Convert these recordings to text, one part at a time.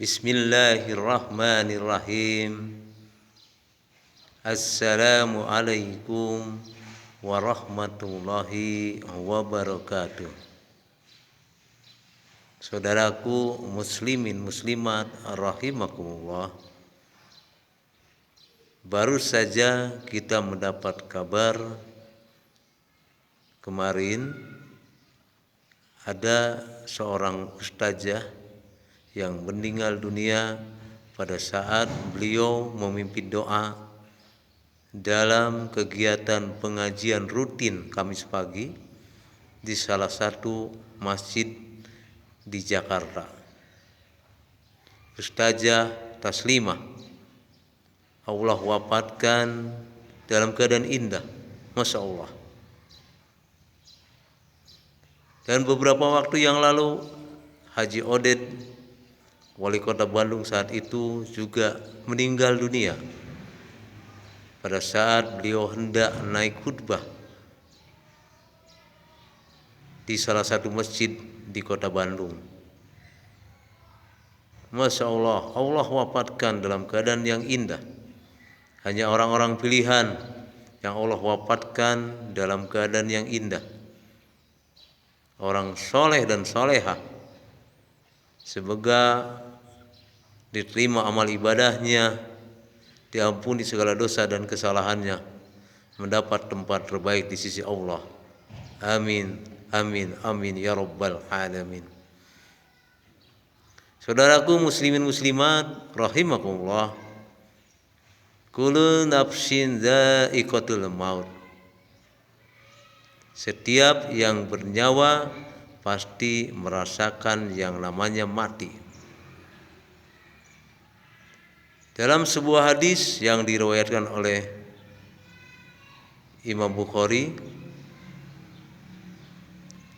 Bismillahirrahmanirrahim. Assalamualaikum warahmatullahi wabarakatuh. Saudaraku muslimin muslimat rahimakumullah. Baru saja kita mendapat kabar kemarin ada seorang ustazah yang meninggal dunia pada saat beliau memimpin doa dalam kegiatan pengajian rutin Kamis pagi di salah satu masjid di Jakarta. Ustazah Taslimah Allah wafatkan dalam keadaan indah, Masya Allah. Dan beberapa waktu yang lalu Haji Oded, Wali Kota Bandung saat itu, juga meninggal dunia pada saat beliau hendak naik khutbah di salah satu masjid di Kota Bandung. Masya Allah, Allah wafatkan dalam keadaan yang indah. Hanya orang-orang pilihan yang Allah wafatkan dalam keadaan yang indah. Orang soleh dan solehah, semoga diterima amal ibadahnya, diampuni segala dosa dan kesalahannya, mendapat tempat terbaik di sisi Allah. Amin, amin, amin ya rabbal alamin. Saudaraku muslimin muslimat rahimakumullah, kullu nafsin dha'iqatul maut. Setiap yang bernyawa pasti merasakan yang namanya mati. Dalam sebuah hadis yang diriwayatkan oleh Imam Bukhari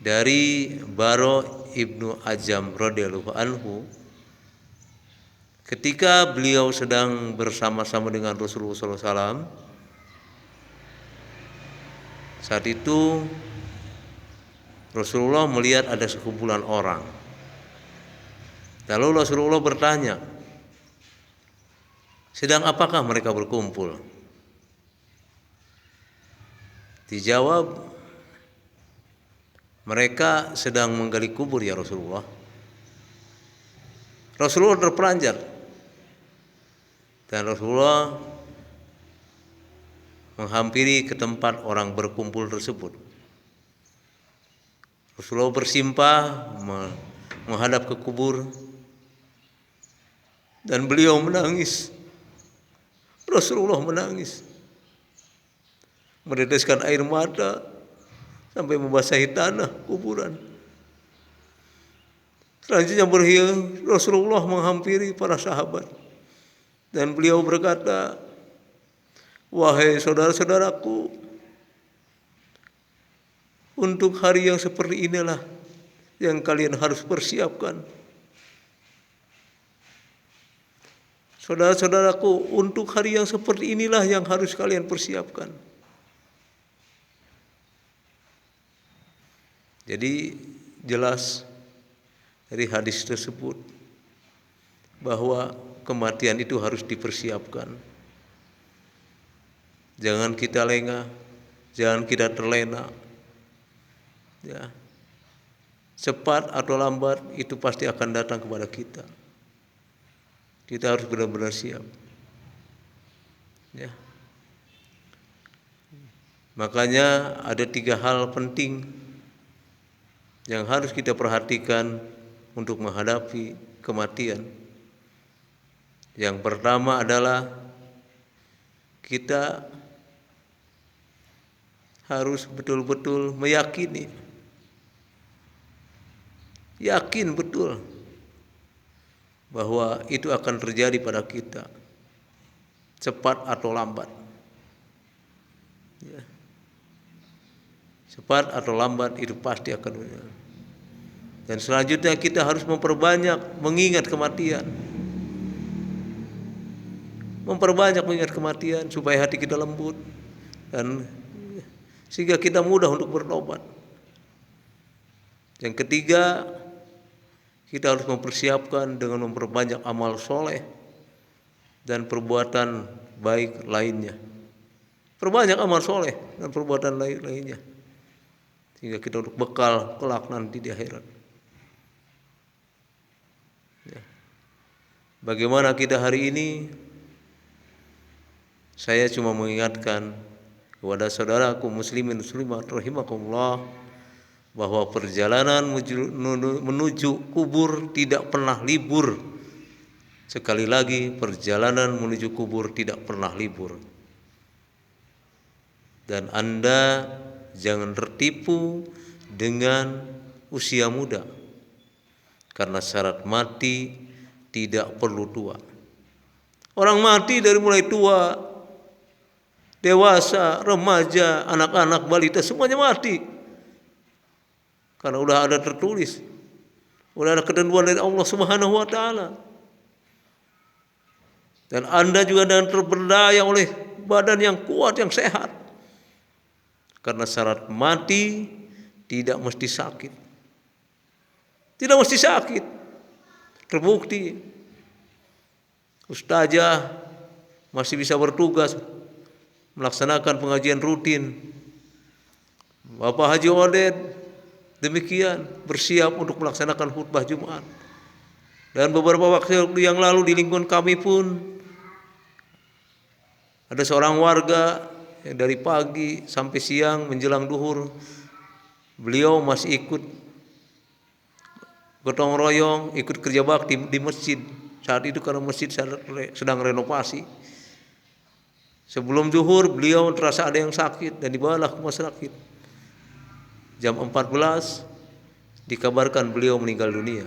dari Baro Ibnu Azam radhiyallahu anhu, ketika beliau sedang bersama-sama dengan Rasulullah SAW, saat itu Rasulullah melihat ada sekumpulan orang. Lalu Rasulullah bertanya, sedang apakah mereka berkumpul? Dijawab, mereka sedang menggali kubur ya Rasulullah. Rasulullah terperanjat dan Rasulullah menghampiri ke tempat orang berkumpul tersebut. Rasulullah bersimpah menghadap ke kubur dan beliau menangis. Rasulullah menangis, meneteskan air mata sampai membasahi tanah kuburan. Selanjutnya Rasulullah menghampiri para sahabat dan beliau berkata, wahai saudara-saudaraku, untuk hari yang seperti inilah yang kalian harus persiapkan. Saudara-saudaraku, untuk hari yang seperti inilah yang harus kalian persiapkan. Jadi jelas dari hadis tersebut bahwa kematian itu harus dipersiapkan. Jangan kita lengah, jangan kita terlena. Ya. Cepat atau lambat itu pasti akan datang kepada kita. Kita harus benar-benar siap. Ya. Makanya ada 3 hal penting yang harus kita perhatikan untuk menghadapi kematian. Yang pertama adalah kita harus betul-betul meyakini, yakin betul bahwa itu akan terjadi pada kita, cepat atau lambat. Ya. Cepat atau lambat itu pasti akan terjadi. Dan selanjutnya kita harus memperbanyak mengingat kematian. Memperbanyak mengingat kematian supaya hati kita lembut dan sehingga kita mudah untuk bertobat. Yang ketiga, kita harus mempersiapkan dengan memperbanyak amal soleh dan perbuatan baik lainnya. Perbanyak amal soleh dan perbuatan lainnya, sehingga kita untuk bekal kelak nanti di akhirat. Ya. Bagaimana kita hari ini? Saya cuma mengingatkan kepada saudaraku muslimin muslimat rahimakumullah, bahwa perjalanan menuju kubur tidak pernah libur. Sekali lagi, perjalanan menuju kubur tidak pernah libur. Dan Anda jangan tertipu dengan usia muda, karena syarat mati tidak perlu tua. Orang mati dari mulai tua, dewasa, remaja, anak-anak, balita, semuanya mati. Karena udah ada tertulis, udah ada ketentuan dari Allah Subhanahu wa taala. Dan Anda juga dan terberdaya oleh badan yang kuat, yang sehat. Karena syarat mati tidak mesti sakit. Tidak mesti sakit. Terbukti ustazah masih bisa bertugas melaksanakan pengajian rutin. Bapak Haji Oded demikian bersiap untuk melaksanakan khutbah Jumat. Dan beberapa waktu yang lalu di lingkungan kami pun ada seorang warga yang dari pagi sampai siang menjelang duhur, beliau masih ikut gotong royong, ikut kerja bakti di masjid. Saat itu karena masjid sedang renovasi. Sebelum duhur beliau terasa ada yang sakit dan dibawalah ke rumah sakit. Jam 14 dikabarkan beliau meninggal dunia.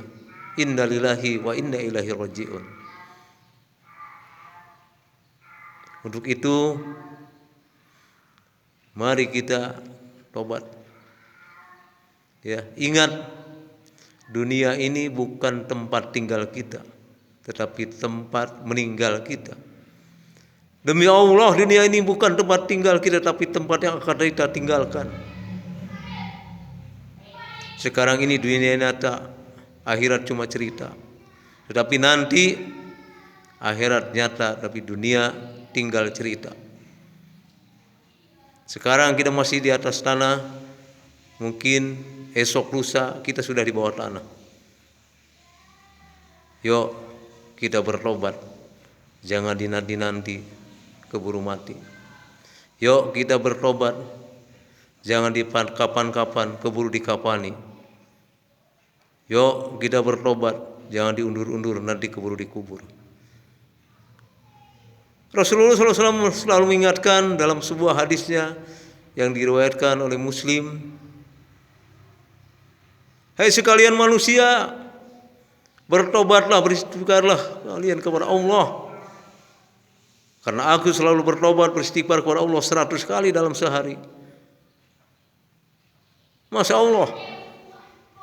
Innalillahi wa inna ilaihi raji'un. Untuk itu mari kita tobat. Ya, ingat, dunia ini bukan tempat tinggal kita, tetapi tempat meninggal kita. Demi Allah, dunia ini bukan tempat tinggal kita, tapi tempat yang akan kita tinggalkan. Sekarang ini dunia nyata, akhirat cuma cerita. Tetapi nanti akhirat nyata, tapi dunia tinggal cerita. Sekarang kita masih di atas tanah, mungkin esok lusa kita sudah di bawah tanah. Yuk kita bertobat, jangan dinanti-nanti keburu mati. Yuk kita bertobat, jangan di kapan-kapan keburu dikapani. Yuk kita bertobat, jangan diundur-undur nanti keburu dikubur. Rasulullah SAW selalu mengingatkan dalam sebuah hadisnya yang diriwayatkan oleh Muslim, hai sekalian manusia, bertobatlah, beristighfarlah kalian kepada Allah. Karena aku selalu bertobat, beristighfar kepada Allah 100 kali dalam sehari. Masya Allah,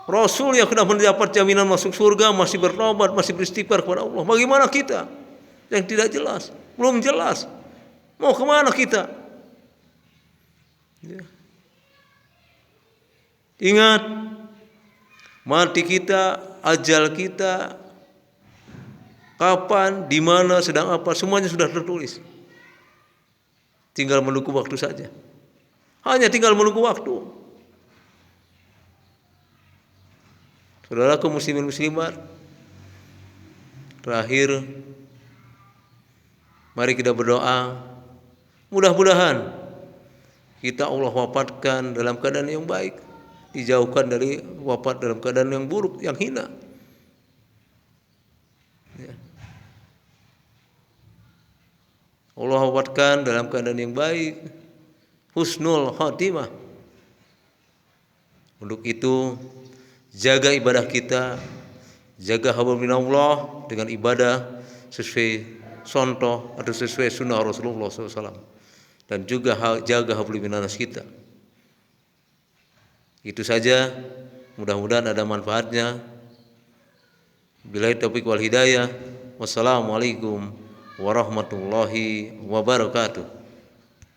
Rasul yang sudah mendapat jaminan masuk surga masih bertobat, masih beristighfar kepada Allah. Bagaimana kita yang tidak jelas, belum jelas, mau kemana kita? Ya. Ingat, mati kita, ajal kita, kapan, di mana, sedang apa, semuanya sudah tertulis. Tinggal menunggu waktu saja. Hanya tinggal menunggu waktu. Saudaraku muslimin muslimat, terakhir mari kita berdoa, mudah-mudahan kita Allah wafatkan dalam keadaan yang baik, dijauhkan dari wafat dalam keadaan yang buruk, yang hina. Ya. Allah wafatkan dalam keadaan yang baik, husnul khatimah. Untuk itu jaga ibadah kita, jaga hablum minallah dengan ibadah sesuai contoh atau sesuai sunnah Rasulullah SAW, dan juga jaga hablum minanas kita. Itu saja, mudah-mudahan ada manfaatnya. Billahi taufiq wal hidayah. Wassalamualaikum warahmatullahi wabarakatuh.